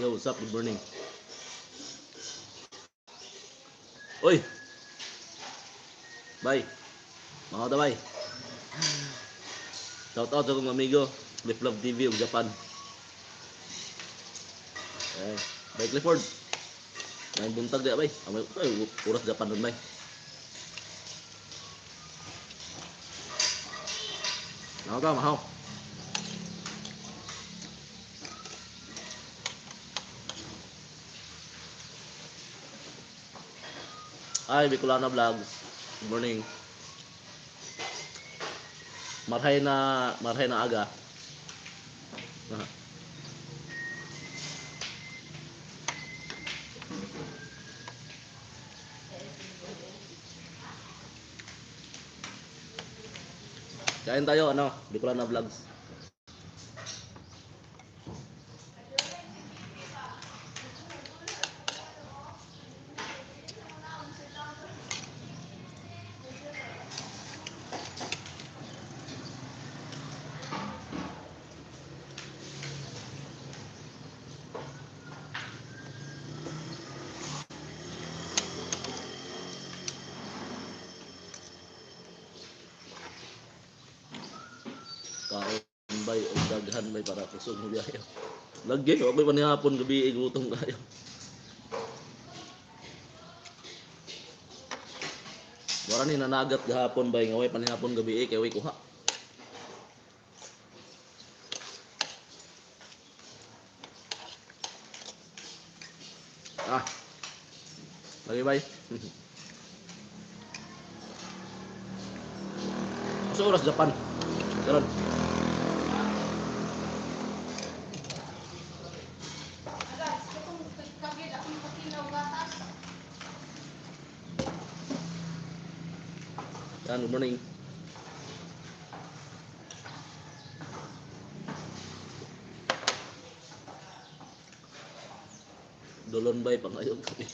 Yo, what's up? Good morning. Uy, bye. Mga ta, bye. Shout out sa kong amigo. Flip Love TV of Japan. Eh, bye Clifford. May buntag di, bye. Ay, uras Japan nun, bye. Mga ta, mahaw. Ay, Bicolana Vlogs. Good morning. Marhay na aga. Ah, kain tayo, ano, Bicolana Vlogs. Kaon bay o daghan bay para kusog mo biyahe. Lagi, ako pa nihapon gabi gutom kayo. Wala ni nanagat gahapon bay ngaway panihapon gabi kay way kuha. Ah, lagi bay. Sa oras Japan. Karon. Yan, good morning. Dulon bay pangayog kami.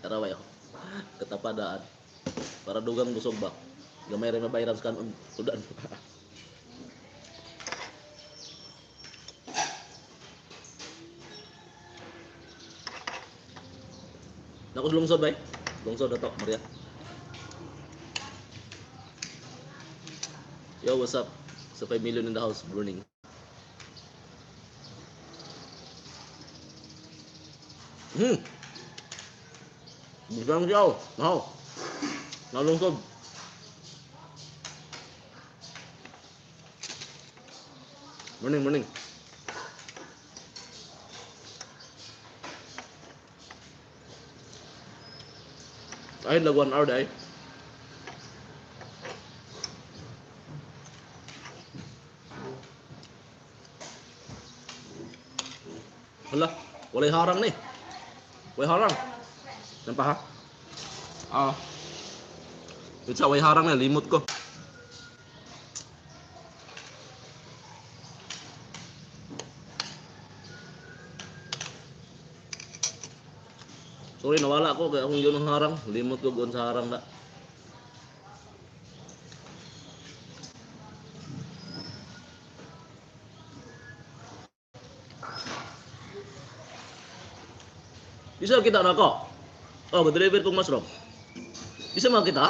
Tara bay. Ketapadaan. Para dugang busog ba. Gamay rin mabayran sa kanon. Tudan. Nakos lungsod bay. Lungsod na to, Maria. Yo, what's up? Sa 5 million in the house, burning. Hmm. Bukan jauh. Mau. Mau lungsod. Morning, morning. Ay, lag 1 hour day. Hala, walay harang ni. Walay harang. Nampak ha? Ah. Bisa way harang na limot ko. Sorry nawala ko kaya akong yun ang harang. Limot ko doon sa harang na. Bisa kita na ko. Oh, mag-deliver kong mushroom. Bisa mga kita?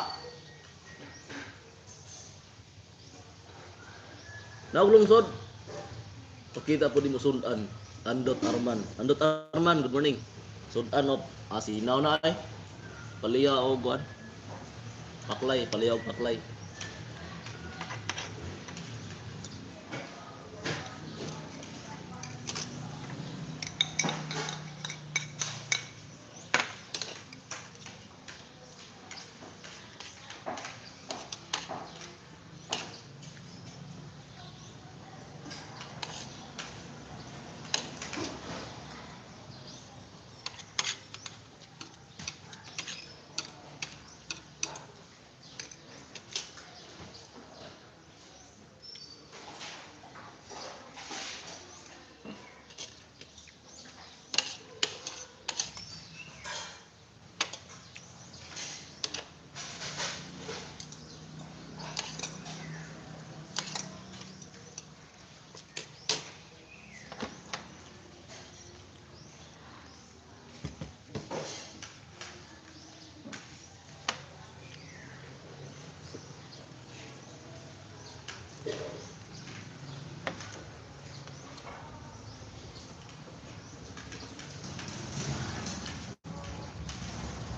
Naulungsod. Pakita po di mo sundan. Andot Arman. Andot Arman, good morning. Sundan of asinaw na ay. Paliya o guan. Paklay, paliya o paklay.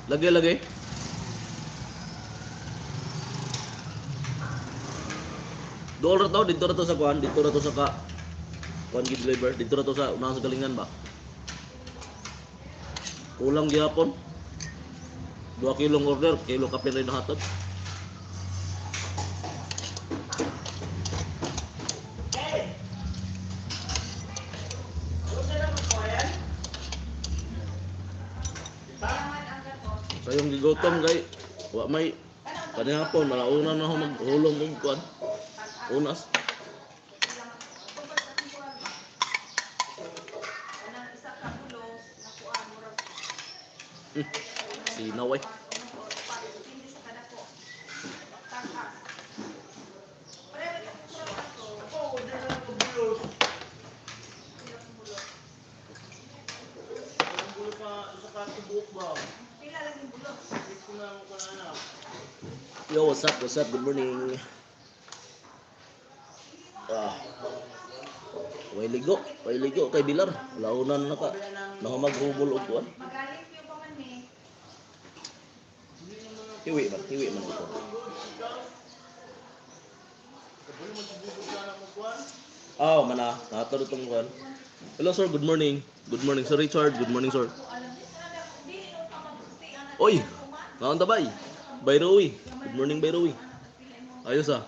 Lagi. Doon ra to, dito ra to sa kuan, dito ra to sa kuan gid deliver, dito ra to sa unang sa galingan ba. Kulang gyapon. 2 kilong order, kilo kape rin hatod. Sayong gigotom kay wa may kanihapon malauna na ako maghulong og kuan. Unas. Sinaw ay. Yo, what's up? Good morning. Way ligo kay Bilar. Launan na ka. Maghubol og kuan. Hiwi man ito. Mana. Nato itong kuan. Hello sir, good morning. Good morning sir Richard. Good morning sir. Oy, naon tabay? Bayrowi. Good morning Bayrowi. Ayos ah.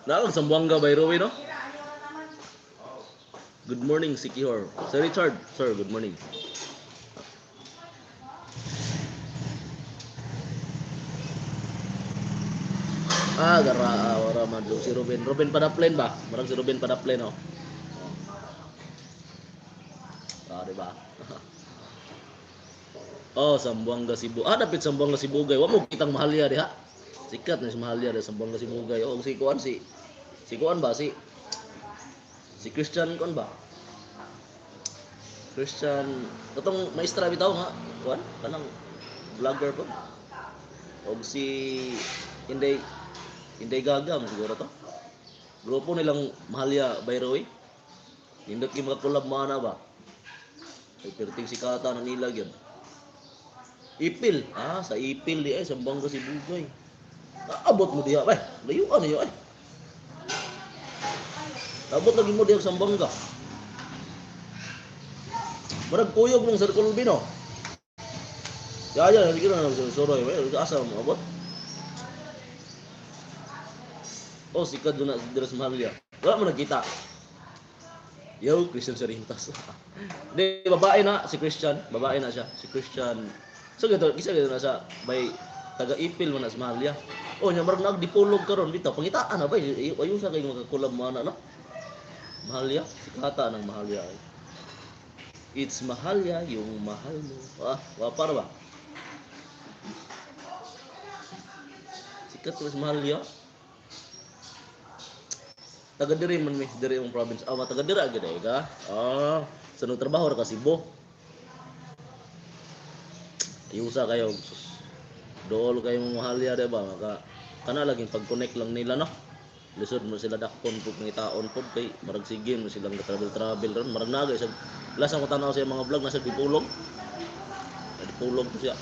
Nakag Sambuanga Bayrowi no? Good morning Sikihor. Sir Richard, sir, good morning. Wala man si Ruben. Ruben Padaplen ba? Marang si Ruben Padaplen oh. Diba? Sambuanga Cebu. Dapit Sambuanga Cebu gay. Wa mo kitang mahalya diha. Sikat na si mahalya di Sambuanga Cebu gay. Si kuan ba si Christian kuan ba? Christian katong maestra bitaw nga kuan kanang vlogger ko. Og si Inday Gaga siguro to. Grupo nilang Mahalya Bayroy. Nindot ki mga collab mana ba? Ay perting sikata na nila gyud. Ipil. Sa Ipil di ay Sambuanga Cebu gay. Abot mo diha bay. Layuan niyo ay. Abot lagi mo diha Sambuanga. Marag kuyog ng Circle B no. Hindi ka na soroy. Asa mo abot? Sikat doon na Dres Mahalya. Wala mo nakita. Yo, Christian Serintas. Hindi, babae na si Christian. Babae na siya. Si Christian. So, isa na siya. By taga-ipil mo na si Mahalya. Nya marag nagdipulog karon bitaw. Pangitaan na ba? Ayun sa kayo magkakulab mo na, no? Mahalya. Sikata ng Mahalya. It's Mahalya, yung mahal mo. Para ba? Sikat Dres Mahalya. Taga diri man mi, diri yung province. Taga diri agad ay ka. Sunod trabaho ra ka Cebu. Iusa kayo. Dool kayo Mahalya di ba? Kana laging pag-connect lang nila no. Lisod mo sila dakpon pug ngitaon pud kay marag sige mo silang travel ron, marag nagay sa last ako tanaw sa mga vlog nasa dipulog. Dipulog ko siya.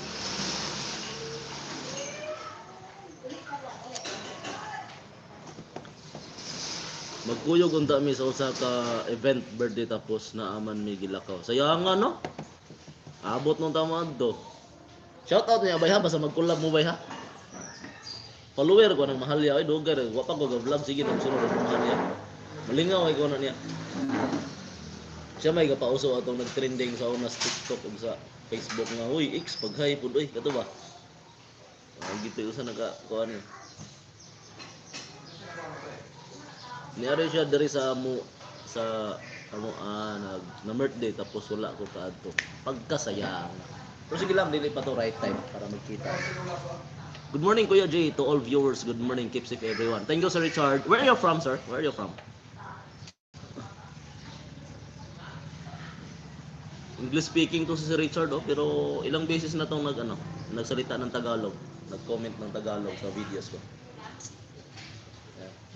Magkuyog unta mi sa usa ka event birthday tapos naaman mi gilakaw. Sayangan no? Abot nung tama do. Shout out niya bay ha basta mag-collab mo bay ha. Follower ko ng Mahalya ay dugay wa pa ko ga-vlog sige nang sunod ng Mahalya. Malingaw ay ko na niya. Siya may gapauso atong nag-trending sa unas TikTok ug sa Facebook nga huy X paghay pud oy kato ba. Gito usa naga kuan ni. Niari siya diri sa na birthday tapos wala ko kaadto. Pagkasayang. Pero sige lang dili pa to right time para magkita. Good morning Kuya Jay to all viewers. Good morning, keep safe everyone. Thank you Sir Richard. Where are you from, sir? Where are you from? English speaking to si Sir Richard pero ilang beses na tong nagsalita ng Tagalog, nag-comment ng Tagalog sa videos ko.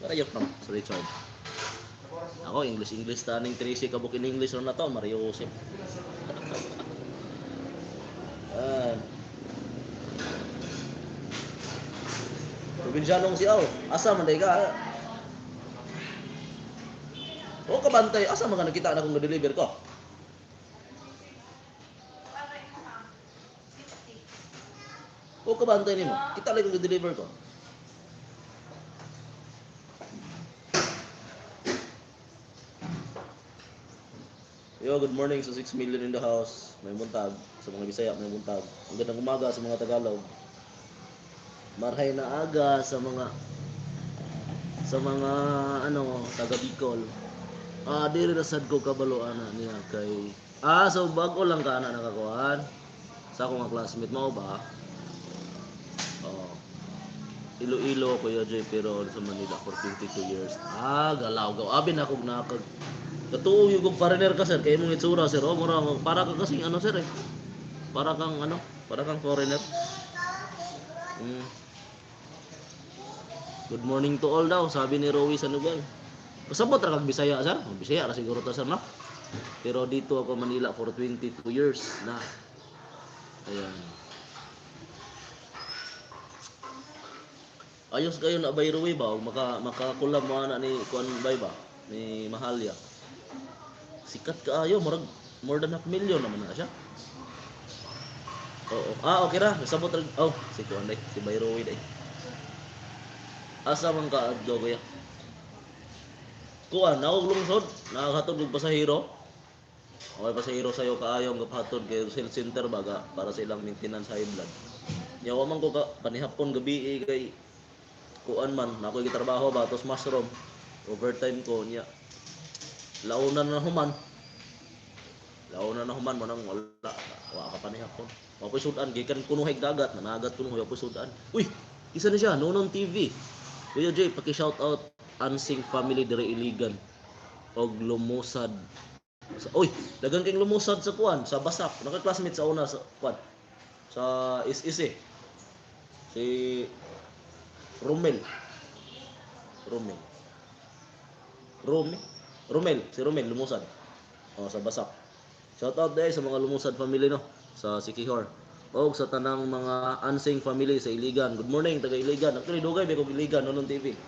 Where are you from, Sir Richard? Ako, English taning Tracy kabuk in English na to, Mario Joseph. Probinsyanong siyaw. Asa man day ka? O kabantay, asa man ka nakita na kung ga-deliver ko? O kabantay nimo, kita lang kung ga-deliver ko. Yo, good morning sa 6 million in the house. May buntag. Sa mga Bisaya, may buntag. Ang gandang umaga sa mga Tagalog. Marhay na aga sa mga taga Bicol. Diri na sad ko kabalo ana niya kay so bago lang ka ana nakakuan. Sa akong nga classmate mo ba? Oh. Iloilo Kuya Jay pero sa Manila for 22 years. Galaw. Abi na kog nakag katuo yung foreigner ka sir, kay mong itsura sir, mura para ka kasing sir eh. Para kang foreigner. Good morning to all daw, sabi ni Rowie Sanugal. Pasabot ra kag Bisaya sir? Bisaya ra siguro to sir no. Pero dito ako Manila for 22 years na. Ayan. Ayos kayo na by Rowie ba? Makakulab mo ana ni kuan bay ba? Ni Mahalya. Sikat kaayo, more than 500,000 naman na siya. Oo. Okay ra, nasabot ra. Si kuan day, si Bayrowi day. Asa man ka adto kuya? Kuan, naog lungsod, nakahatod og pasahero. Okay, pasahero sayo kaayo nga pahatod kay health center baga para sa ilang maintenance high blood. Yawa man ko ka panihapon gabi kay kuan man, nakoy gitrabaho ba tos mushroom. Overtime ko niya. Launan na human mo nang wala ka panihapon. Wapoy sudan gikan kuno hig dagat, nanagat kuno wapoy sudan. Uy, isa na siya, Nonon TV. Kuya Jay, paki-shout out Ansing family dire Iligan og lumusad. Dagang king lumusad sa kuan, sa Basak. Naka-classmate sa una sa kuan. Sa ISIS. Si Romel, si Romel lumusad. Sa Basak. Shout out day sa mga lumusad family no sa Sikihor. O sa tanang mga Ansing family sa Iligan. Good morning taga Iligan. Actually dugay ba ko Iligan Nonon TV.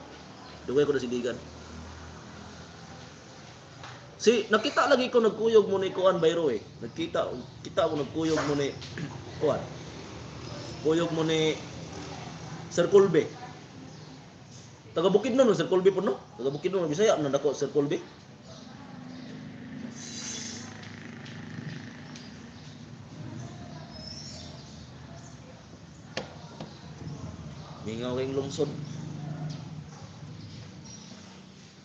Dugay ko na si Iligan. Nakita lagi ko nagkuyog mo ni kuan Bayro eh. Kita ko nagkuyog mo ni kuan. Kuyog mo ni Sir Colby. Taga Bukidnon no Sir Colby po no. Taga Bukidnon Bisaya na dako Sir Colby. Mingaw kayong lungsod.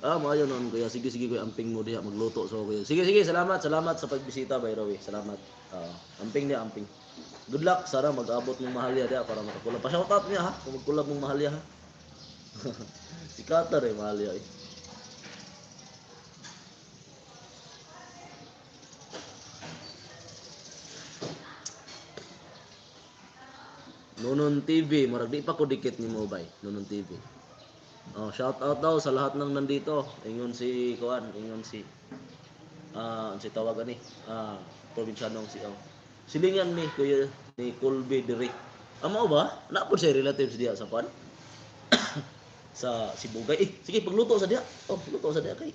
Maayo noon kuya. Sige kuya, amping mo diha magluto so kuya. Sige, salamat sa pagbisita by Rowie. Salamat. Amping niya, amping. Good luck, sana mag-abot mong Mahalya diha para makakulab. Pa-shout out niya ha, kung magkulab mong Mahalya ha. Si Katar Mahalya eh. Nonon TV, marag di pa ko dikit ni Mobay, Nonon TV. Shout out daw sa lahat ng nandito. Ingon si si tawag ani. Probinsyanong silingan ni kuya ni Colby diri. Amo ba? Na po siya relatives diha sa pan. Sa Sibugay. Sige pagluto sa diha. Luto sa diha kay.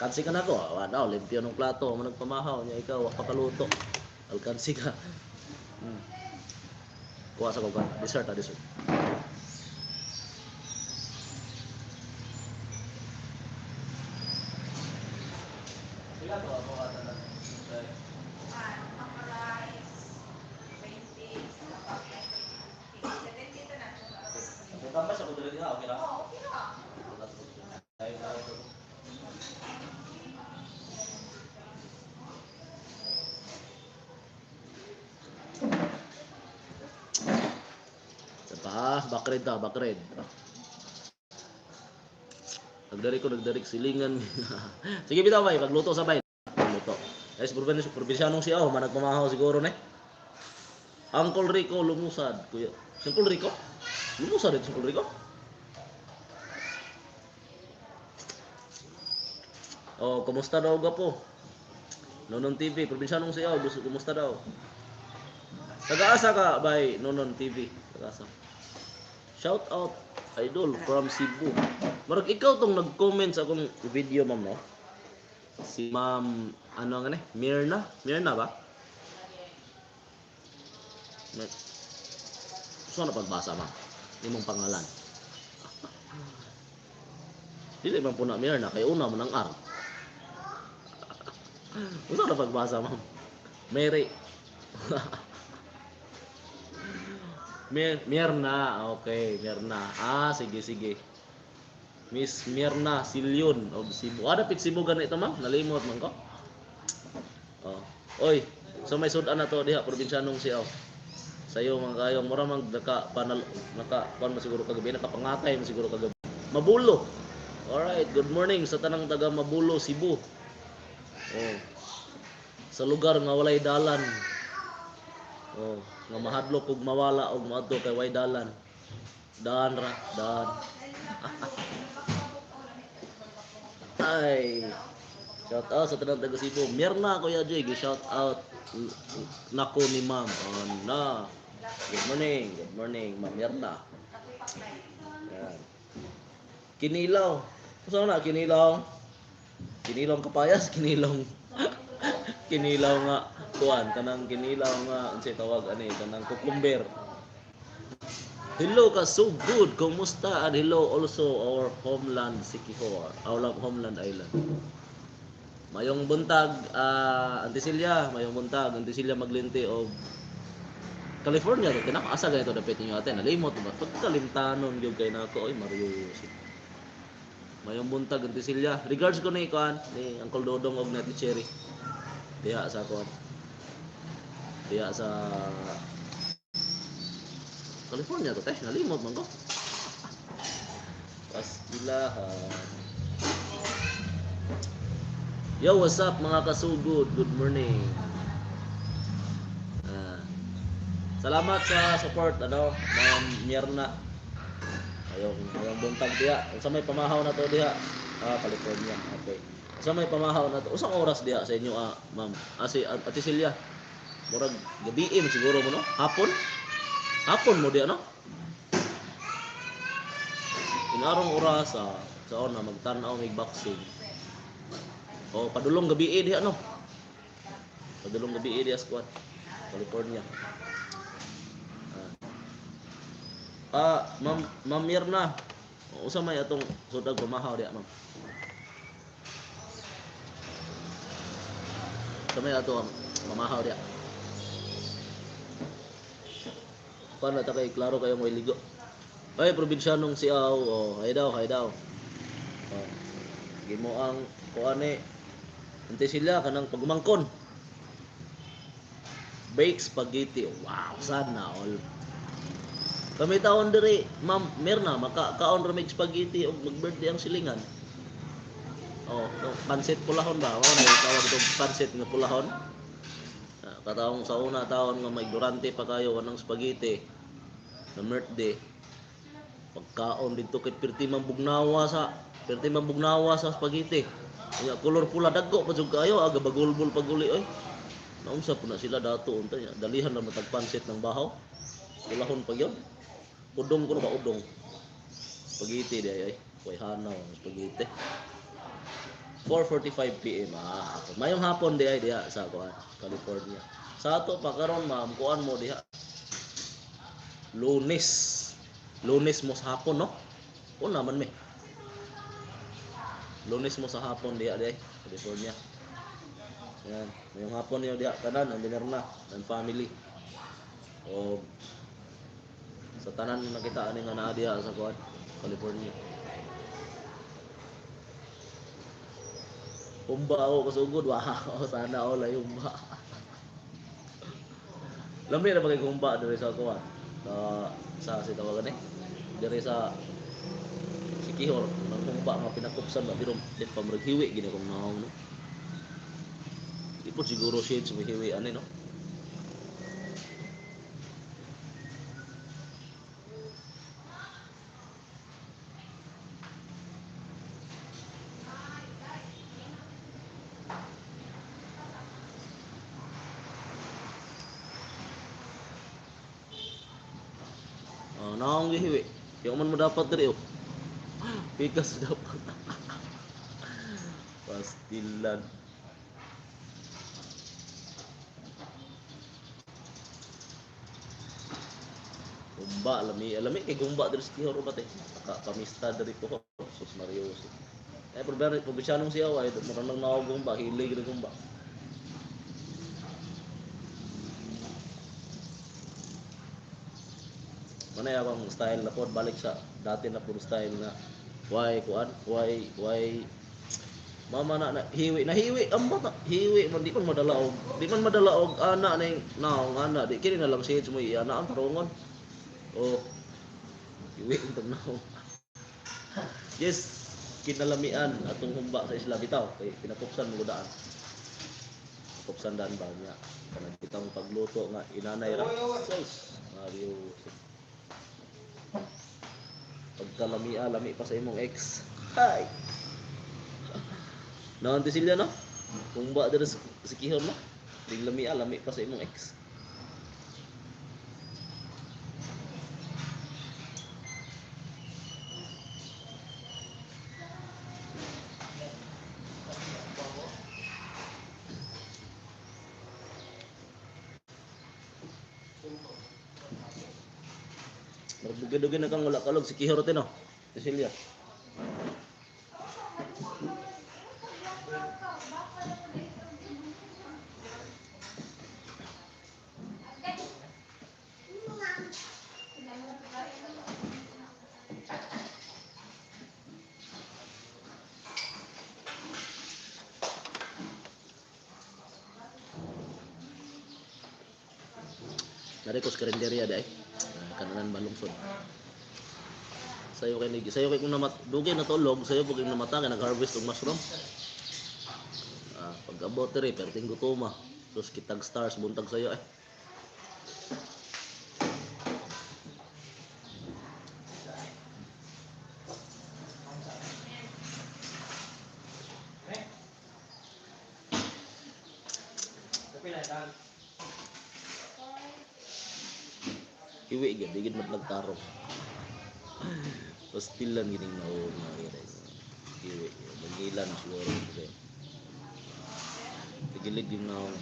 Kansi ka na ko. Daw limpyo ng plato, man nagpamahaw niya ikaw wa pa kaluto. Alkansi ka. Kuha sa kukan. Dessert. Tambah sa kudiri ha, okay ra? Okay ra. Bakred. Nagdarik silingan. Sige bitaw bay, pagluto sabay. Luto. Guys, probinsyanong siya man nagpamahaw siguro ni. Uncle Rico lumusad, kuya. Uncle Rico? Lumusad ito Uncle Rico? Kumusta daw gapo? Nonon TV, probinsyanong siya, kumusta daw? Taga-asa ka bay Nonon TV, taga-asa. Shout out Idol from Cebu. Marag ikaw tong nag-comment sa akong video, ma'am, no? Si Ma'am, ano nga ni? Mirna? Mirna ba? Gusto na pagbasa, ma'am. Imong pangalan. Dili man po na Mirna, kay una mo ng R. Gusto na pagbasa, ma'am. Mary. Mirna, okay, Mirna. Sige, sige. Miss Mirna Silyon of Cebu. Ada pit Cebu ganito, ma'am? Nalimot man ko. Oh. Oy, so may sudan na to diha probinsyanong siaw. Sayo man kayong mura mag naka pan siguro kagabi nakapangatay mo siguro kagabi. Mabulo. Alright, good morning sa tanang taga Mabulo, Cebu. Oh. Sa lugar nga walay dalan. Oh, nga mahadlok ug mawala og moadto kay way dalan. Daan ra, daan. Ay. Shout out sa tanang taga Cebu. Mirna Kuya Jay, shout out nako ni Ma'am. Oh, na. Good morning, Ma'am Mirna. Yan. Kinilaw. Saan na kinilaw? Kinilaw kapayas, kinilaw. Kinilaw nga kuan kanang kinilaw nga unsay tawag ani kanang cucumber. Hello ka, so good. Kumusta? And hello also our homeland Siquijor, our homeland island. Mayong buntag Auntie Celia, mayong buntag Auntie Celia Maglinti of California. Tinak asa ganito dapat ninyo atin. Nalimot ba? Pagkalimtanon gyud kay nako oy Mario. Mayong buntag Auntie Celia. Regards ko ni kuan ni Uncle Dodong og Nati Cherry. Diha sa kuan. Diha sa California to teh, nalimot man ko. Pastilahan. Yo, what's up mga kasugod? Good morning. Salamat sa support Ma'am Mirna. Ayong buntag diha. Sa may pamahaw na to diha. California. Okay. Sa may pamahaw na to. Usang oras diha sa inyo ma'am. Si Ate Celia. Murag gabi siguro mo no? Hapon? Hapon mo diha no? Inarong oras sa ona magtan-aw mig boxing. O padulong gabi diha no? Padulong gabi diha squad. California. Ma'am Mirna. Usa may atong sudag pamahaw diha, ma'am. Kamay ato pamahaw diha. Paano ta kay klaro kayo mo iligo? Ay probinsyanong siaw. Hay daw. Gimo ang kuane. Ante sila kanang pagumangkon. Baked spaghetti. Wow, sana all. Kami taon diri, Ma'am Mirna, makakaon ra mig spaghetti og mag-birthday ang silingan. Pansit pulahon ba? Tawag itong pansit nga pulahon. Kataong sa una taon nga may durante pa kayo anang spaghetti na birthday. Pagkaon dito kay pirti mambugnawa sa spaghetti. Kaya color pula dagko pa jud kayo aga bagulbol paguli oy. Naunsa po na sila dato unta niya. Dalihan na matag pansit ng bahaw. Pulahon pa yun. Udong ko na ba udong? Spaghetti di ay. Way hanaw ang spaghetti. 4:45 PM. Mayong hapon di ay diha sa California. Sa ato pa karon ma'am, kuan mo diha. Lunes mo sa hapon no? O naman me. Lunes mo sa hapon diha di ay California. Yan, mayong hapon niyo diha tanan ang Mirna and family. O sa tanan nakita ani nga naa diha sa California. Humba ako kasugod, wow, sana all ay humba. Lami na bagay humba diri sa sa tawagan diri sa Siquijor, ang humba nga pinakupsan ba pero dit pa maghiwi gini kung nahaw no. Di po siguro shades may hiwi ani no. Naong gihiwi. Yung man mo dapat diri oh. Pikas dapat. Pastilan. Gumba, alami kay gumba diri sa Kihoro ba te? Pamista diri ko. Sus Mario. Problema probisyanong siya ay murang nang naog gumba, hilig gid gumba. Manay akong style na pod balik sa dati na pud style na why kuan, why mama na hiwi ang bata hiwi man di man madala og ana ning naong ana di kini na lang shades mo ana ang tarungon oh hiwi untag naong yes kinalamian atong humba sa isla bitaw kay pinakupsan mo daan kupsan daan ba niya kanang bitang pagluto nga inanay ra sus Mario pagkalamia lami pa sa imong ex hi naon ti silya no humba diri sa Kihor na ding lami pa sa imong ex. Magbugid-ugid na kang wala kalog si Kihor no ti silya. Nari ko sa karinderya dai. Kananan malungsod. Sayo kay kung dugay na tulog, sayo pag namata kay nag-harvest og mushroom. Pag-abot diri perting gutoma. Terus kitag stars buntag sayo eh. Iwi gid digid maglagtarong. Pastilan gining naon nga iwi magilan siguro kay tigilig din naon.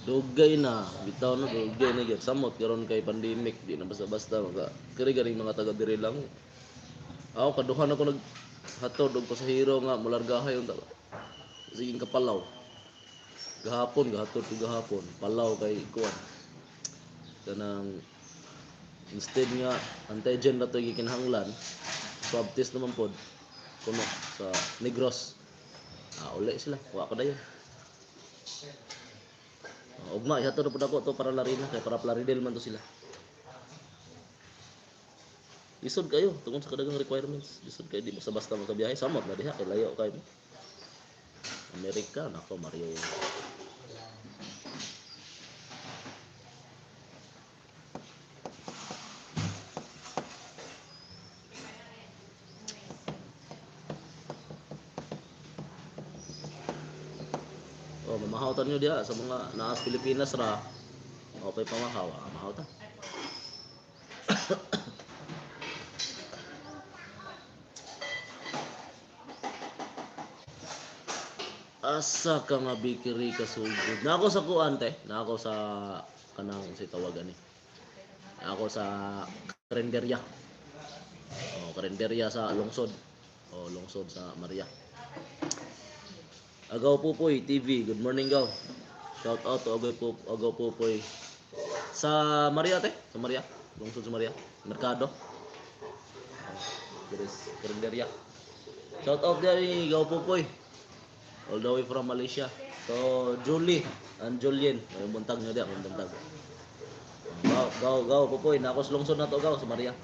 Dugay na bitaw na dugay na gyud samot karon kay pandemic di na basta-basta mga kiri ganing mga taga diri lang. Ako kaduhan ako naghatod og pasahero nga mulargahay unta. Sige kapalaw. Gahapon palaw kay kuan. Kanang instead nga antigen na to gikinahanglan swab test naman pod kuno sa Negros. Uli sila wa ko dayon. Ugma ihatod pod ako to para Larina kay para Plaridel man to sila. Isod kayo tungod sa kadagang requirements. Isod kayo di basta-basta mo biyahe samot na diha kay layo kay Amerika nako Mario. Mamahawtan nyo diya sa mga naas Pilipinas ra. Okay pamahaw, mahawtan. Asa ka nga bikiri ka sugod. Na ako sa kuante, na ako sa kanang si tawagan ni. Ako sa karinderya. Karinderya sa Lungsod. Lungsod sa Maria. Agaw Pupoy TV, good morning gaw. Shout out to Agaw Pupoy. Sa Maria te, sa Maria, Lungsod sa Maria, Merkado. There's karinderya. Shout out dari Agaw Pupoy. All the way from Malaysia. So Julie and Julien, may buntag nyo diya, may buntag. Gaw Pupoy, na ako sa Lungsod na to gaw sa Maria.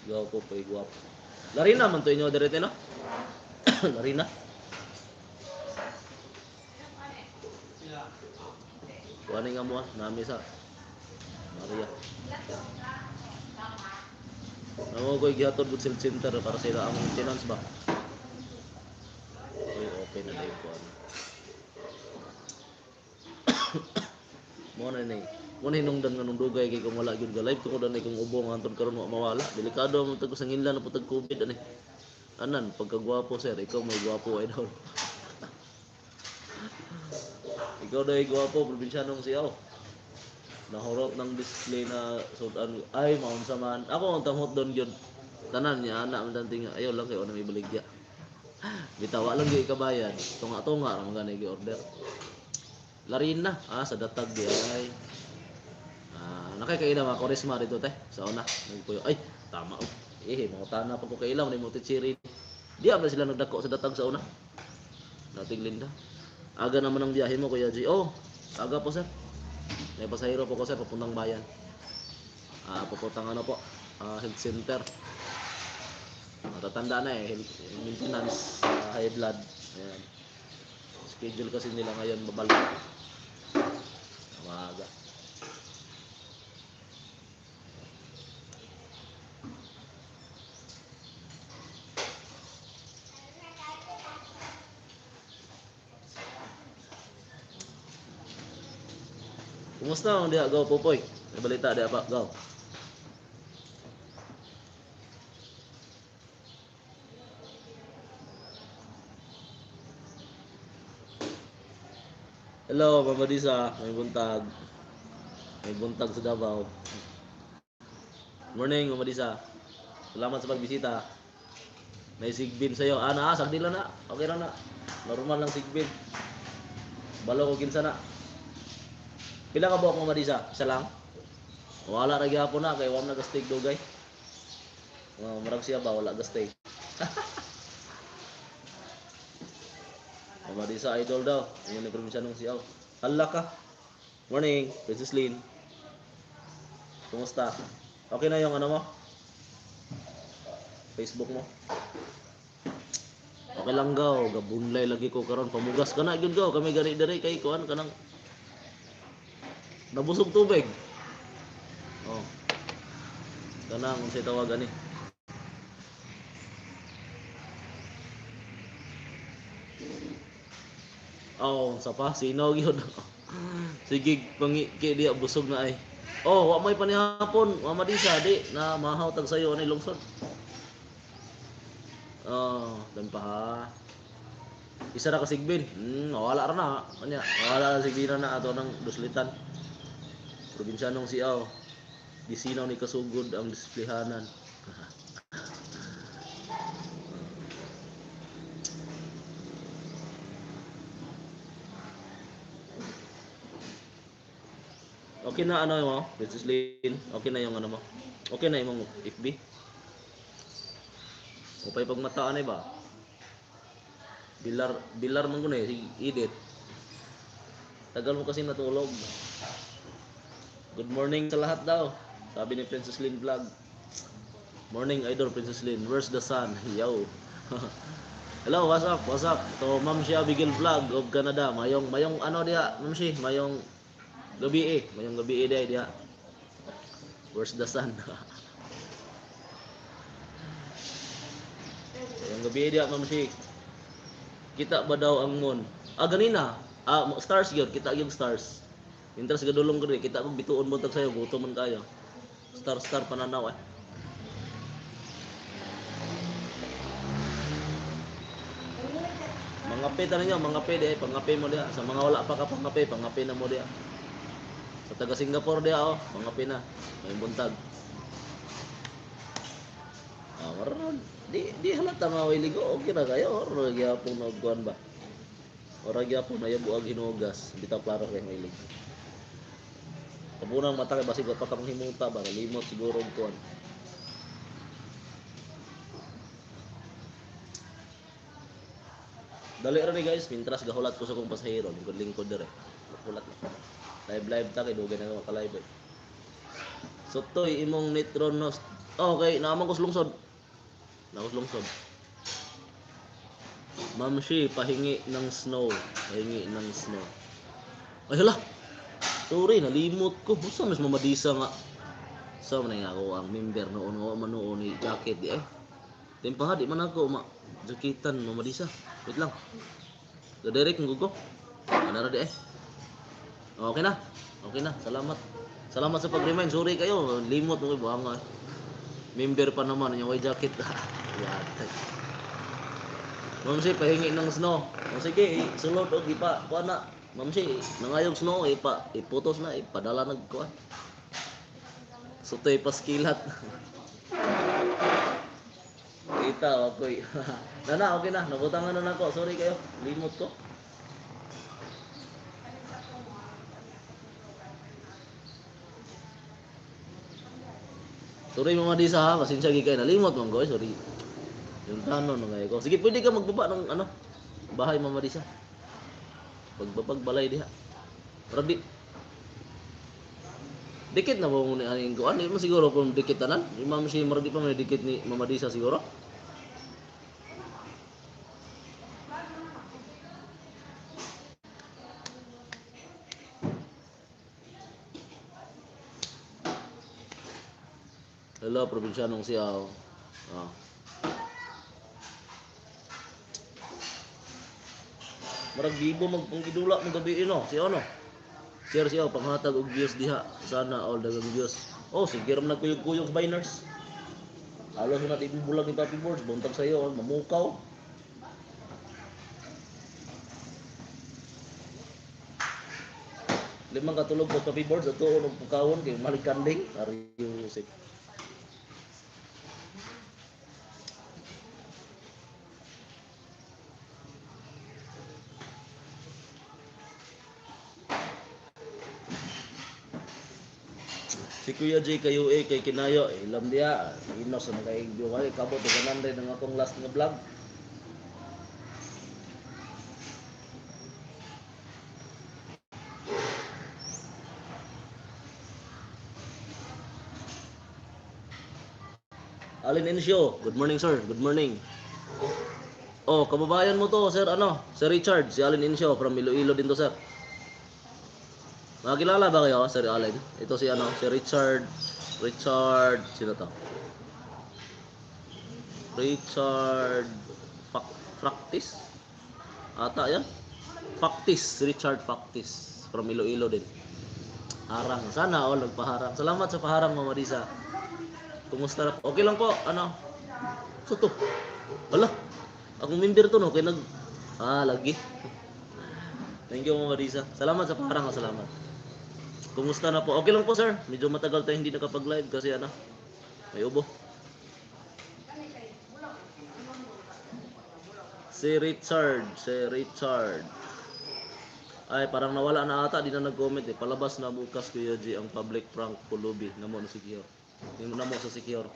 Gaw Pupoy, guwapo. Larina man to inyo direte no? Larina. Kuhanin nga mo nami sa Maria. Ako ko'y gihatod sa center para sila ang maintenance ba? Okay na dahil ko. ni. Mo na hinungdan nga nung dugay kay kung wala gyud ga live tungod ani kung ubong antod karon wa mawala. Delikado man tag sa nginlan na putag COVID ani. Anan pagkagwapo sir, ikaw may gwapo idol. Ikaw daw ay gwapo, probinsyanong siyaw. Nahurot ng display na sudan ay maunsa man. Ako ang tanghot doon gyud. Tanan niya anak man tanting ayaw lang kay ano may baligya. Bitawa lang gyud kabayan. Tunga-tunga ra man gani gi-order. Larin na sa datag di ay. Nakakaila mga korisma dito te sa una. Nagpuyo ay tama oh. Mga tana pa ko kailaw ni mo titsiri. Di ba sila nagdako sa datag sa una? Nating linda. Aga naman ang biyahe mo Kuya G. Oh, aga po sir. May pasahero po ko sir papuntang bayan. Papuntang ano po, health center. Matatanda na maintenance, high blood. Ayan. Schedule kasi nila ngayon babalik. Maaga. Kumusta ang diha gaw Popoy? May balita diha pa gaw. Hello, Mama Disa. May buntag. May buntag sa Davao. Morning, Mama Disa. Salamat sa pagbisita. May sigbin sa'yo. Sagdi lang na. Okay lang na. Normal lang sigbin. Balo ko kinsa na. Pila ka buok Mama Disa? Isa lang? Wala ra gyapon na kay wala na gastig dugay. Marag siya ba wala gastig. Mama Disa idol daw. Yung ni probinsyanong siyaw. Hala ka. Morning, Princess Lynn. Kumusta? Okay na yung ano mo? Facebook mo? Okay lang gaw. Gabunlay lagi ko karon. Pamugas ka na gyud gaw. Kami gani diri kay kuan kanang nabusog tubig. Oh. Kanang unsay tawag ani? Sa pa sinaw gyud. Sige pangiki diya busog na ay. Wa may panihapon, Mama Disa di na mahaw tag sayo ani lungsod. Dan pa ha. Isa ra ka sigbin. Wala ra na. Anya, wala ra sigbina na ato nang duslitan. Probinsyanong siaw. Disinaw ni kasugod ang displehanan. Okay na ano mo, Princess Lynn? Okay na yung ano mo? Okay na yung FB? Upay pagmataan ay ba? Bilar man ko na si Edith. Tagal mo kasi natulog. Good morning sa lahat daw. Sabi ni Princess Lynn Vlog. Morning idol Princess Lynn. Where's the sun? Yo. Hello, what's up? What's up? To Ma'am Shia Bigil Vlog of Canada. Mayong ano dia, Ma'am Shia, mayong gabi mayong gabi dia. Where's the sun? Mayong gabi dia, Ma'am Shia. Kita ba daw ang moon? Ganina. Stars gyud, kita yung stars. Intras gadulong ko kita kog bituon mo tag sayo, gutom man kayo. Star pananaw eh. Mangape ta ninyo, mangape di pangape mo dia. Sa mga wala pa ka pangape na mo dia. Sa taga Singapore dia pangape na. May buntag. Maron di halata mawiligo okay na kayo or gyapon nagkuan ba? Ora gyapon na buag hinugas, bitaw klaro kay mailig. Kabunang mata kay basig pa ka himuta ba limot siguro og kuan. Dali ra ni guys, mintras gahulat ko sa kong pasahero, lingkod dire. Hulat na. Live ta kay dugay na maka-live. So toy imong Netronos. Okay, naamang ko lungsod. Lungsod. Ma'am Shi, pahingi ng snow. Ay hala. Sorry, nalimot ko. Usa mas Mama Disa nga. Sa man nga ako ang member noon nga manuon ni jacket di Tempa di man ako jaketan Mama Disa. Wait lang. Direct ng gugo. Ana ra di Okay na. Okay na, salamat. Salamat sa pag-remind. Sorry kayo, limot mo buhanga. Member pa naman yung white jacket. Yatay. Ma'am si pahingi ng snow. O sige, sulod og ipa kuha na. Ma'am si nangayog snow iputos na ipadala nagkuha. Sutoy paskilat. Kita ako'y. Nana, okay na. Nabutangan na nako. Sorry kayo. Limot ko. Sorry Mama Disa ha. Pasensya gigay. Nalimot man ko. Sorry. Yung tanon ng ko. Sige, pwede ka magbaba ng ano? Bahay Mama Disa. Pagbabag balay diha. Pero dikit na ba mo ni aning kuan? Di mo siguro kung dikit tanan. Imam si margi pa may dikit ni Mama Disa siguro. Hello, probinsyanong siyaw. Ah. Marag gibo magpanggidula mo gabi no. Si ano? Share siya panghatag og views diha. Sana all dagang views. Oh, sige ram nagkuyog-kuyog biners. Alos na natin bulag ni Papi Boards, buntag sayo, mamukaw. Limang katulog ko Papi Boards, ato ko ng pukawon kay malikanding. Ari yung music. Si Kuya J kayo kay kinayo ilam dia inos na kay giwali kabot ganan rin ang akong last nga vlog. Alin Ensyo, good morning sir, good morning. Oh, kababayan mo to sir ano, Sir Richard, si Alin Ensyo from Iloilo din to sir. Nakakilala ba kayo Sir Alin? Ito si ano, si Richard, sino to? Richard Factis? Ata yan? Richard Factis from Iloilo din. Harang, sana all nagpaharang. Salamat sa paharang Mama Disa. Kumusta na po? Okay lang po, ano? So to? Wala, akong member to no, kaya lagi. Thank you Mama Disa. Salamat sa paharang, salamat. Kumusta na po? Okay lang po sir. Medyo matagal tayo hindi nakapag-live kasi ano, may ubo. Si Richard. Ay, parang nawala na ata, di na nag-comment eh. Palabas na bukas Kuya G ang public prank pulubi. Namo na secure. Namo sa secure.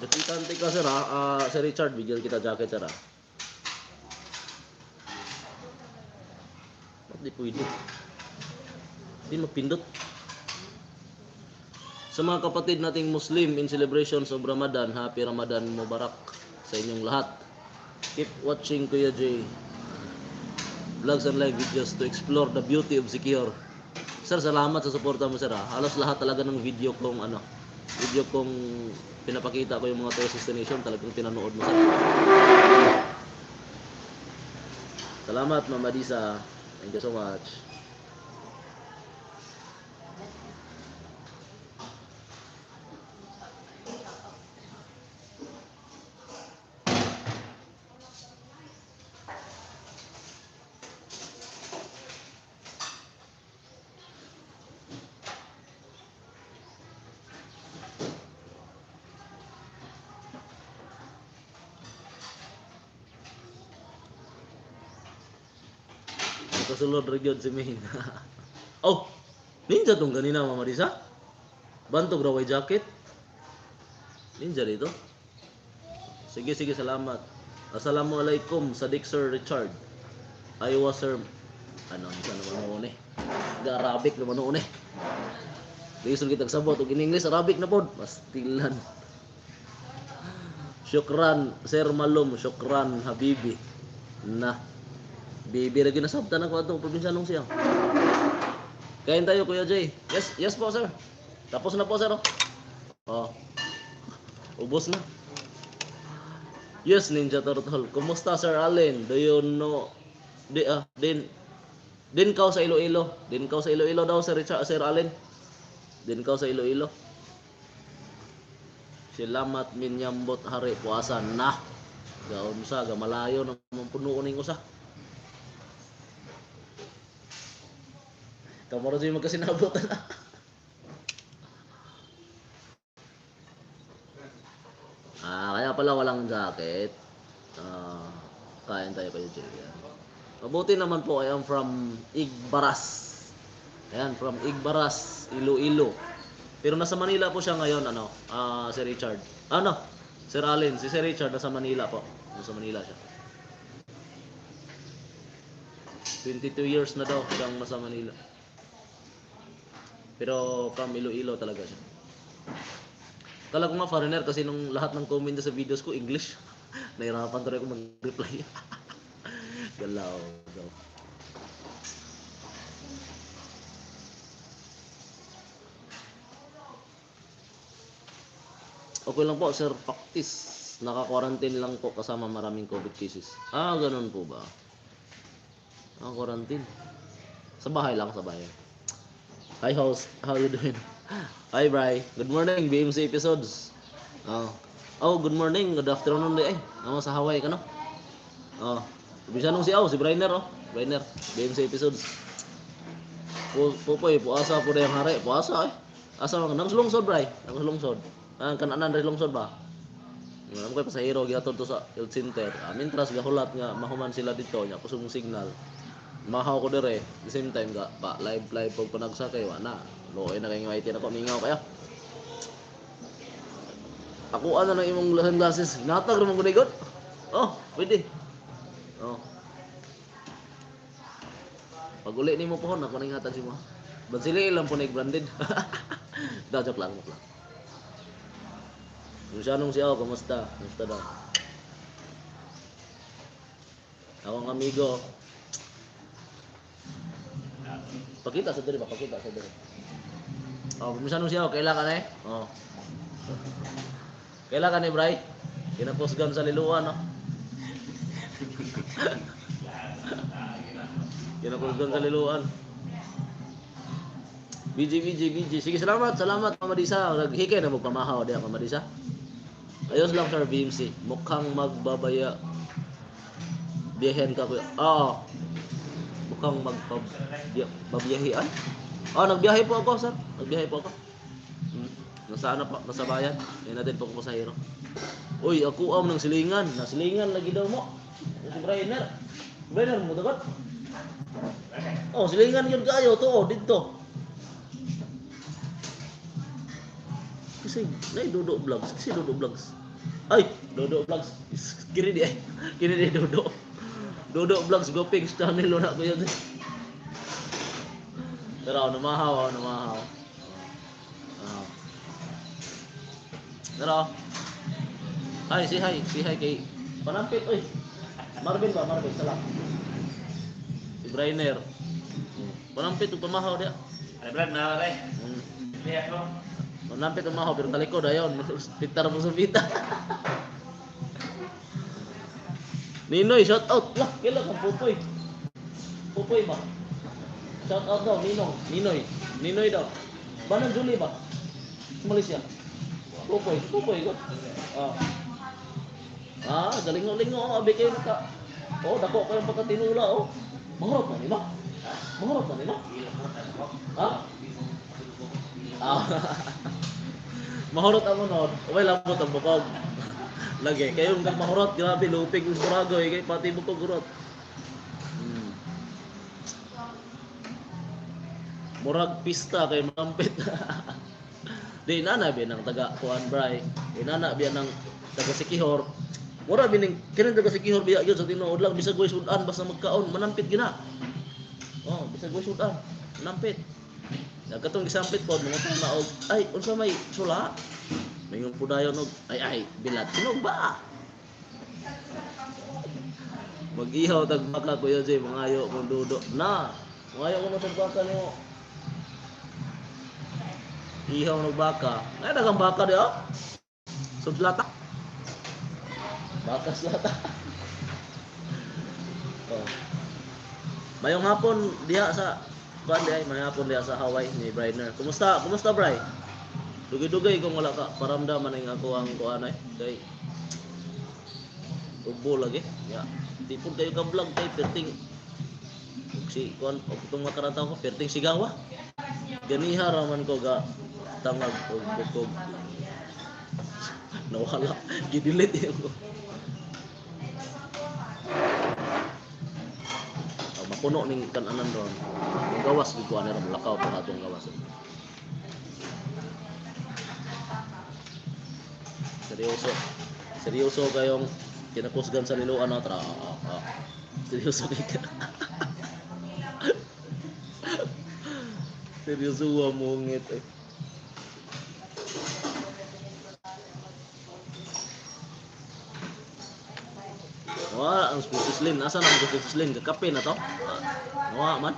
Jakitante ka sir ha. Si Richard, bigyan kita jacket sir ha. Di pwede. Di mapindot. Sa mga kapatid nating Muslim in celebrations of Ramadan, Happy Ramadan Mubarak sa inyong lahat. Keep watching Kuya J vlogs and live videos to explore the beauty of Secure. Sir, salamat sa suporta mo sir ha. Halos lahat talaga ng video kong pinapakita ko yung mga tourist destination talagang pinanood mo sir. Salamat Mama Disa. Thank you so much. Kasulod region si Main. Oh, ninja tong kanina Mama Disa. Bantog raway jacket. Ninja dito. Sige, salamat. Assalamualaikum Sadik Sir Richard. Iowa Sir. Ano, isa naman mo ni. Arabic naman mo ni. Lisod kita sabot og in English Arabic na pod. Pastilan. Syukran Sir Malum, syukran Habibi. Na Bibi lagi nasabtan ako atong probinsyanong siya. Kain tayo Kuya Jay. Yes po sir. Tapos na po sir. Oh. Ubos na. Yes, Ninja Turtle. Kumusta, Sir Allen? Do you know? Din kau sa Iloilo. Din kau sa Iloilo daw, Sir Allen. Din kau sa Iloilo. Salamat minyambot hari puasa. Nah, gaon sa, gamalayo naman punuon ning usa. Kamaro di magkasinabot na. Kaya pala walang jacket. Kain tayo kayo, Jay. Mabuti naman po, I am from Igbaras. Ayan, from Igbaras, Iloilo. Pero nasa Manila po siya ngayon, si Richard. Sir Allen, si Sir Richard nasa Manila po. Nasa Manila siya. 22 years na daw siyang nasa Manila. Pero from Iloilo talaga siya. Kala ko nga foreigner kasi nung lahat ng comment sa videos ko English. Nahirapan tuloy ako mag-reply. Galaw daw. Okay lang po, Sir Paktis. Naka-quarantine lang po kasama maraming COVID cases. Ganun po ba? Quarantine. Sa bahay lang, sa bahay. Hi host, how you doing? Hi Bri, good morning BMC episodes. Good morning, good afternoon di sa Hawaii ka no? Bisa nung si Brainer Brainer, BMC episodes. Pupoy, puasa po na yung hari, puasa Asa mga nang lungsod Bri, nang lungsod. Kananan dari lungsod ba? Alam ko pasahero gihatod to sa health center. Mintras gahulat nga mahuman sila dito nya kusog signal. Mahaw ko dire, the same time ga pa live pag panagsakay na. Loy na kay IT na ko mingaw kaya. Ako ano nang imong glasses, natag ra man gud. Pwede. Pag uli nimo pohon ako nang hatag si mo. Bansili lang po branded. Joke lang. Nung siya kumusta? Kumusta daw? Akong amigo. Pakita sa diri. Nung siya kailangan Kailangan Bray. Kinapusgan sa liluan Kinapusgan sa liluan. BG. Sige, salamat Mamadisa. Naghikay na mo pamahaw diya Mamadisa. Ayos lang Sir BMC. Mukhang magbabaya. Biyahen ka kuya. Mukhang magbabiyahian. Nagbiyahe po ako, sir. Nasa bayan. Natin po ako sa hero. Uy, ako ng silingan. Nasilingan lagi daw mo. Si Brainer mo dapat. Silingan yun kayo to, dito. Kasi Dodo Vlogs. Ay, Dodo Vlogs. Kini di Dodo. Dodo Vlogs goping channel lo na ko yun. Pero namahaw. Pero Si hi kay Panampit Marvin salam. Si Brainer. Panampit pamahaw dia. Vlog na rin. Lihat mo. Panampit pamahaw pero talikod ayon. Pitar mo sa pita. Ninoy, shout out. Wah, kailan kang Pupoy? Pupoy ba? Shout out daw, Ninoy daw. Banang Julie ba? Malaysia. Pupoy ko. Galingo-lingo abi kayo ka. Dako kayong pagkatinula Mahurot na nila. Mahurot ang unod. Uway labot ang bukog. Lagi kayong mahurot, grabe lupig ng suragoy kay pati bukog gurot. Murag pista kay Mampit. Di nana biyan ng taga Juan Bray. Di nana biyan ng taga Sikihor. Mura bining kining taga Sikihor biya gyud sa tinuod lang bisag way sudan basta magkaon manampit gina. Bisag way sudan, manampit. Nagkatong gisampit pod mga tanaog. Ay, unsa may sula? Mayong pudayon og ay bilat. Sino ba? Mag-ihaw tag baka kuya Jay mangayo mo dudo. Mangayo ko sa baka nimo. Ihaw ng baka. Dagang baka di Sudlata. Bakas lata. Oh. Mayong hapon diha sa kuan diha, mayong hapon diha sa Hawaii ni Briner. Kumusta? Kumusta, Bray? Dugay-dugay kung wala ka paramdaman ang ako ang kuan ay. Kay ubo lagi. Ya. Di pud kayo ka vlog kay perting si kuan itong makarataw ko perting sigawa. Ganiha raman ko ga tangag og bukog. Nawala. Gidelete ko. Mapuno ning kananan ron. Ang gawas gid ko ana ra lakaw pa atong gawas. Seryoso. Seryoso kayong kinakusgan sa niluan na tra. Seryoso kay ka. Seryoso wa mo ngit eh. Wala ang Slim. Asa na ang Slim? Kakape na to? Wala man.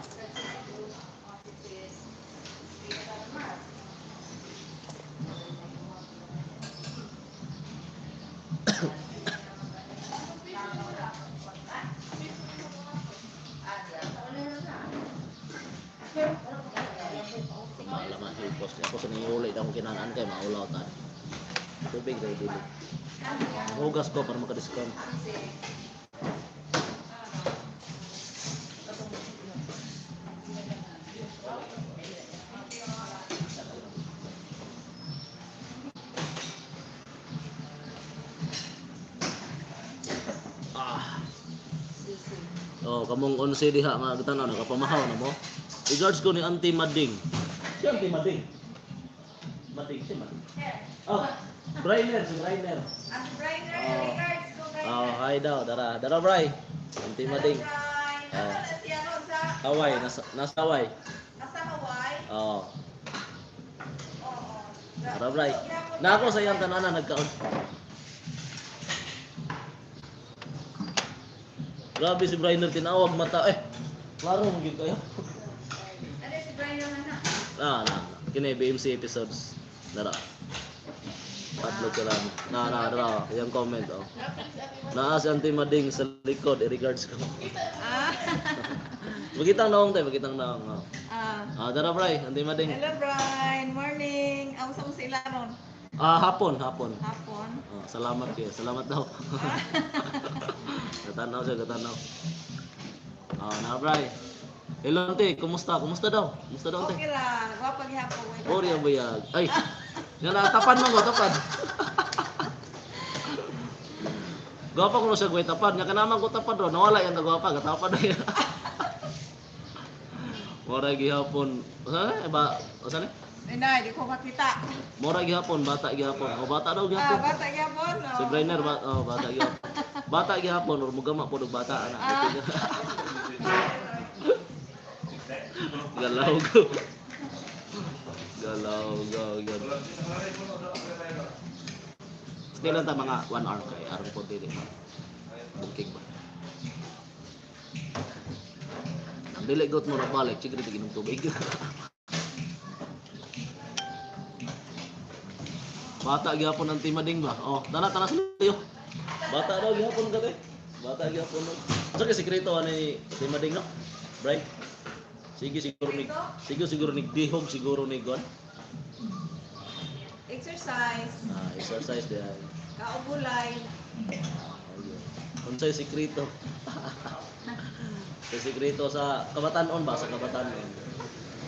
Malaman hipos. Ako sa niyulay akong kinanaan kay maulaw ta. Tubig daw dili. Hugas ko para maka-discount. Oh, kamong 11 diha nga gitanaw nakapamahaw na mo. Regards ko ni Auntie Mading. Si Auntie Mading. Mading si Mading. Oh, Brainer si Brainer. Ang Brainer, Oh. regards ko kay Oh, hi daw. Dara Bray. Auntie Mading. Brian. Oh. Nasa na siya ron sa Hawaii, nasa Hawaii. nasa Hawaii. Oh, Oo. dara Bray. Na ako sa iyang tanan nagkaon. Grabe si Brainer tinawag mata eh. Klaro mo gyud kayo. Ano si Brian na? Na. Kini BMC episodes. Dara. Upload ko lang. Dara. Yung comment oh. Naa si Auntie Mading sa likod, i-regards ko. Ah. Magitang naong tayo, magitang naong. Oh. Ah. Dara Bray, Auntie Mading. Hello Brian, morning. Ang sa mo sila ron? Hapon. Hapon. Salamat kayo. Salamat daw. Gatanaw siya, gatanaw. Na Bray. Hello Auntie, kumusta? Kumusta daw? Kumusta daw Auntie? Okay lang, wapag hapon. Orya bayag. Ay. Yan tapan mo ko, tapan. Gwapa ko na siya gway tapan. Nya kanaman ko tapan do. Nawala yan na gwapa, gatapan na yan. Mora gihapon. Asa ni? Inay, di ko makita. Mora gihapon, bata gihapon. O bata daw Ah, gihapon. bata gyapon. Si Brainer bata gihapon. Bata gihapon or mugama po bata ana. Galaw go. Galaw go. Stay lang ta mga 1 hour kay aron po dili. Booking ba? Ang dili got mo na balik, sige dito ginom tubig. Bata gyapon ang timading ba? Oh, tara sa iyo. Bata daw gyapon ka kay. Bata gyapon. Sa sekreto ani timading no? Right? Sige siguro ni dihog siguro ni gon. Exercise, Exercise din. kaugulay. Unsay sekreto? Sa sekreto sa kabatanon ba sa kabatanon?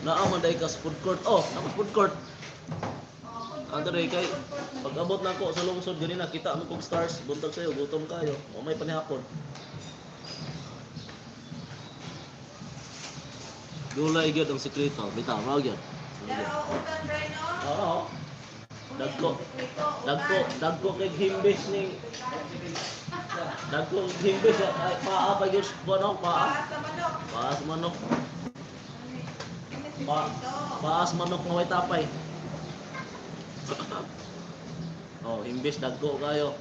Naa man dai ka sa food court. Oh, nako food court. Andre kay pag-abot na ko sa lungsod gani nakita mo kog stars buntag sayo gutom kayo o may panihapon. Gulay gyud ang sekreto, bitaw mao gyud. Pero utan Brian no? Oo. Dagko kay himbes ning dagko himbes ay paa pa gyud kuno paa. Paas sa manok. Paas manok. Ini si Pa, Tito. paas manok nga way tapay. Oh, himbes dagko kayo.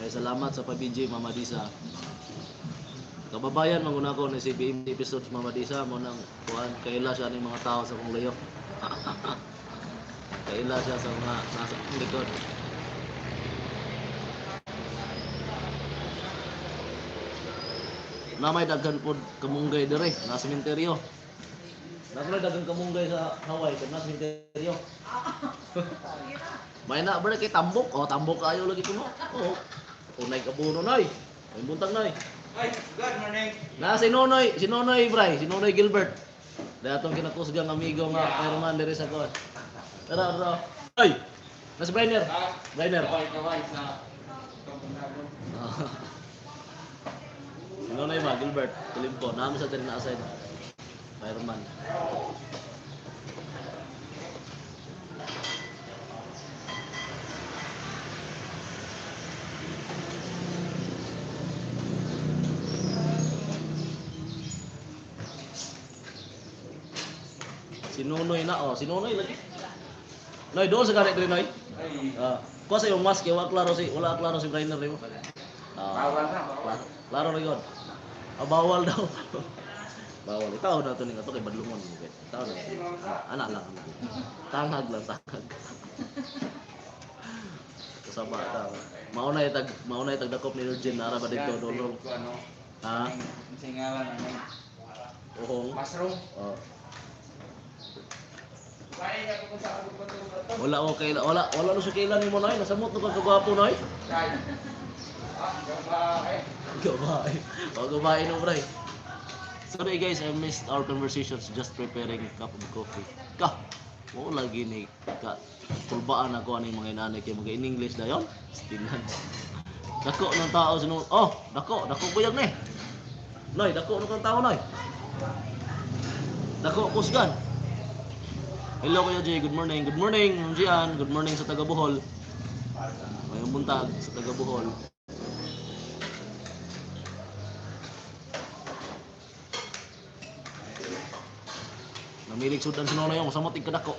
Ay salamat sa pabidyo Mama Disa. Kababayan manguna ko ni CBM episodes mamadisa mo nang kuan kaila siya ning mga tao sa kong layok. Kaila siya sa mga nasa kong likod. Na may daghan pod kamunggay dire na sementeryo. Na may daghan kamunggay sa Hawaii na sementeryo. May na ba kay tambok? Oh, tambok kayo lagi kuno. Oh. Unay kabuno nay. May buntag nay. Ay, good morning. Na si Nonoy Bray, si Nonoy Gilbert. Dahil atong kinakusgang amigo nga Herman dire sa kuan. Tara. Ay. Nas Brainer. Brainer. Kaway sa Kapundagon. Si Nonoy ba Gilbert, Tulimpo, namin sa na aside. Herman. Si Nonoy na, oh, si Nonoy lagi. Noy, doon sa garit rin, Noy. Ay, Kuha sa yung mask, wala klaro si Brainer rin mo. bawal na, bawal. Klaro rin yun. Bawal daw. Bawal. Ikaw na ito kay Badlungon. Ikaw na. Anak lang. Tangag lang, tangag. Kasama ta. Mauna itag dakop ni Virgin nara ba dito dolong. Ano? Ha? Ang singalan ano? Ohong. Mushroom. Oh. Kaya niya kung sa abot ba ito? Wala no sa kailan ni mo Noy. Nasamot no kang kagwapo Noy. Kaya. Gabae. Gabay. Gabay no bray. Sorry guys, I missed our conversations just preparing a cup of coffee. Mo lagi ni ka tulbaan ako ani mga inanay kay mga in English dayon. Stinan. Dako ng tao sino. Oh, dako buyag ni. Noy, dako no kang tao Noy. Dako kusgan. Hello Kuya Jay, good morning. Good morning, Ma'am Gian. Good morning sa taga Bohol. Mayong buntag sa taga Bohol. Namilig sudan si Nonoy yung masamot ikadako.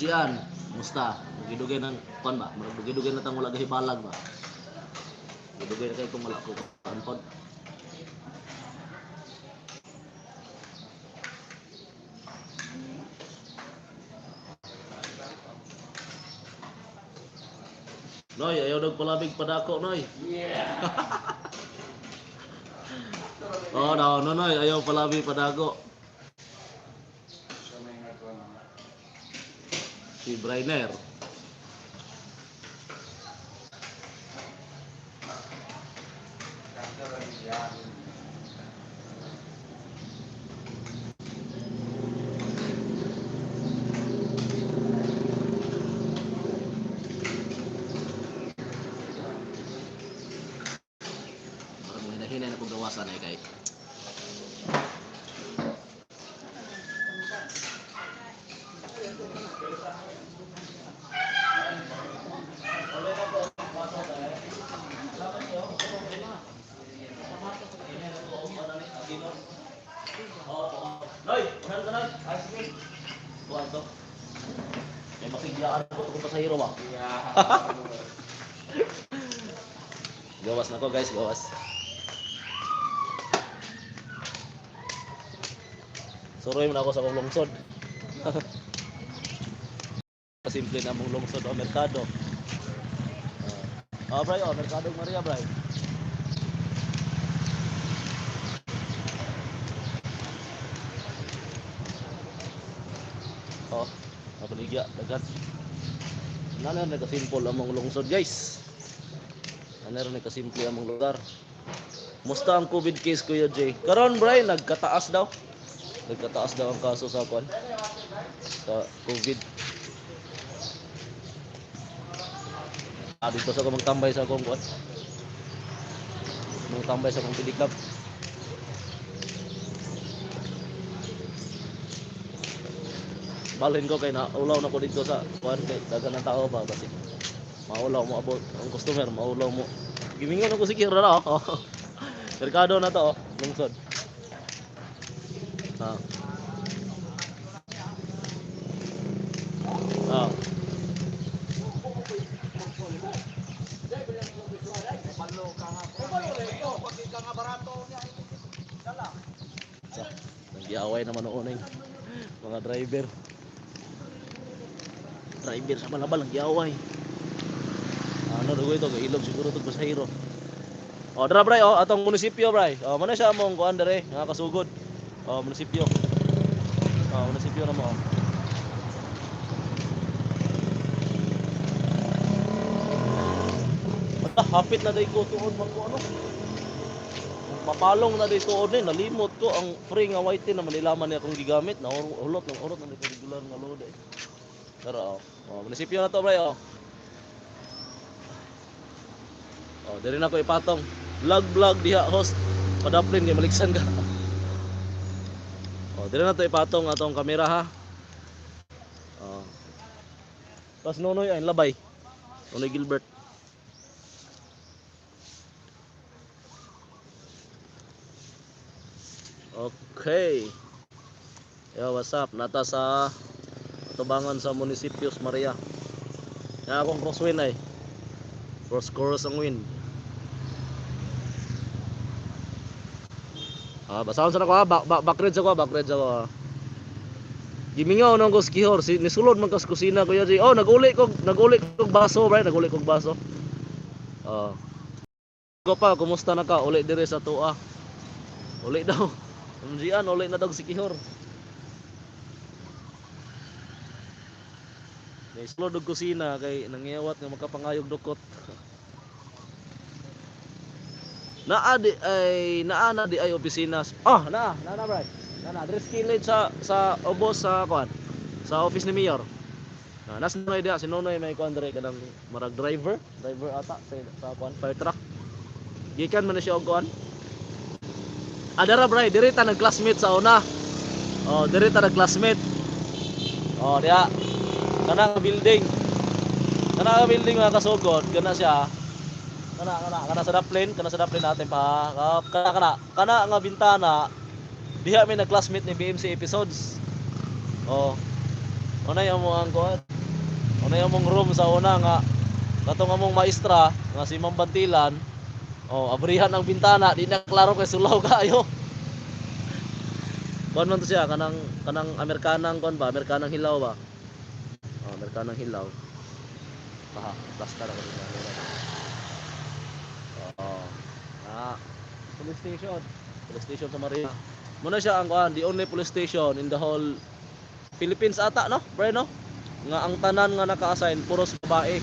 Jian, musta? Dugay-dugay ng kon ba? Dugay-dugay na tang wala gahibalag ba? Dugay na kayo kung wala ko anpod. Noy, ayaw nagpalabig padako, Noy. Yeah. Oh, no, Noy, ayaw palabig padako. So may nagkuhan na. Si Brainer. Kanta ba niya? Parang mga hinahinay na kong gawasan ay kay. Noy, unahan ka Noy. Ah, sige. Buwan to. May makiglaan ko kung pasahero ba? Yeah. Gawas na ko guys, gawas. Suroy mo na ako sa kong lungsod. Simple na mong lungsod o merkado. Bray, merkado Maria, Bray. Napaligya, dagat. Nana na kasimple among lungsod guys. Nana na kasimple among lugar. Musta ang COVID case Kuya Jay? Karon Bray, nagkataas daw. Nagkataas daw ang kaso sa kwan. Sa COVID. Dito sa akong magtambay sa akong kwan. Magtambay sa akong pedicab. Balhin ko kay naulaw na ko dito sa kuan kay dagan ng tao ba kasi maulaw mo abot ang customer maulaw mo gimingon ako si Kira na oh. Merkado na to oh lungsod ah Nagyaway naman noon eh. Mga driver. Driver sa balabal nagyaway. Ano daw ito, ilog siguro ito pasahero. O, dara bray, o, atong munisipyo bray. O, muna siya mong kuan dere, nga kasugod. O, munisipyo. O, munisipyo na mo. Hapit na day ko tuod man ko ano. Mapalong na day tuod ni, nalimot ko ang free nga white na manilaman niya akong gigamit na ulot na day regular nga load eh. Pero munisipyo na to bray o. Oh, diri na ko ipatong. Vlog diha host. Padaplin kay maliksan ka. Oh, diri na to ipatong atong kamera ha. Oh. Pas nonoy ay labay. Nonoy Gilbert. Okay. Yo, what's up? Nata sa tubangan sa Munisipios Maria. Ya akong crosswind ay. Cross ang wind. Basahan sa nako ha, backred sa ko. Gimingaw nang ko skihor, nisulod man kas kusina ko ya. Oh, naguli kog baso, bro, naguli kog baso. Ko pa, kumusta na ka? Uli dire sa tuwa. Uli daw. Umjian, uli na daw sikihor. Nisulod og kusina kay nangyawat nga makapangayog dukot. Naa di ay opisina. Naa bro. Naa address kilid sa obos sa kuan. Sa office ni Mayor. Nas noy dia si Nonoy may kuan dire kanang marag driver ata sa kuan fire truck. Gikan man na siya og kuan. Adara bro, diri ta nag-classmate sa una. Diri ta nag-classmate. Dia kana nga building. Kana nga building nga kasugod, kana siya. Kana sa daplin natin pa. Kana nga bintana. Diha may nag-classmate ni BMC episodes. Una yung mga kuan. Una yung mong room sa una nga katong among maestra nga si Ma'am Bantilan. Abrihan ang bintana, di na klaro kay sulaw kaayo. Kuan man to siya kanang Amerikanang kuan ba, Amerikanang hilaw ba? Amerikanang hilaw. Plaster ako dito. Police station sa Maria. Muna siya ang kuan, the only police station in the whole Philippines ata, no? Bro, no? Nga ang tanan nga naka-assign puros babae.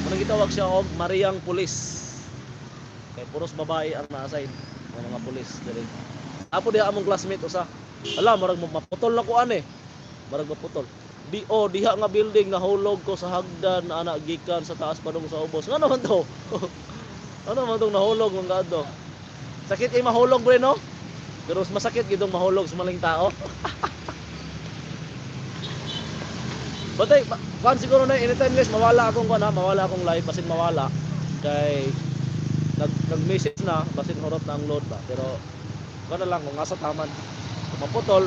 Muna gitawag siya og Mariang Police. Kay puros babae ang na-assign ng mga pulis diri. Apo diha among classmate usa. Ala, marag maputol na ko ani. Marag maputol. Diha nga building nahulog ko sa hagdan na anak gikan sa taas padung sa ubos. Ano man to? Ano man tong nahulog mong gadto? Sakit kay mahulog bre no? Pero mas masakit gidong mahulog sa maling tao. Batay, kan siguro na anytime less mawala akong live basin mawala kay nag-message na basin horot na ang load ba pero kana lang kung asa taman maputol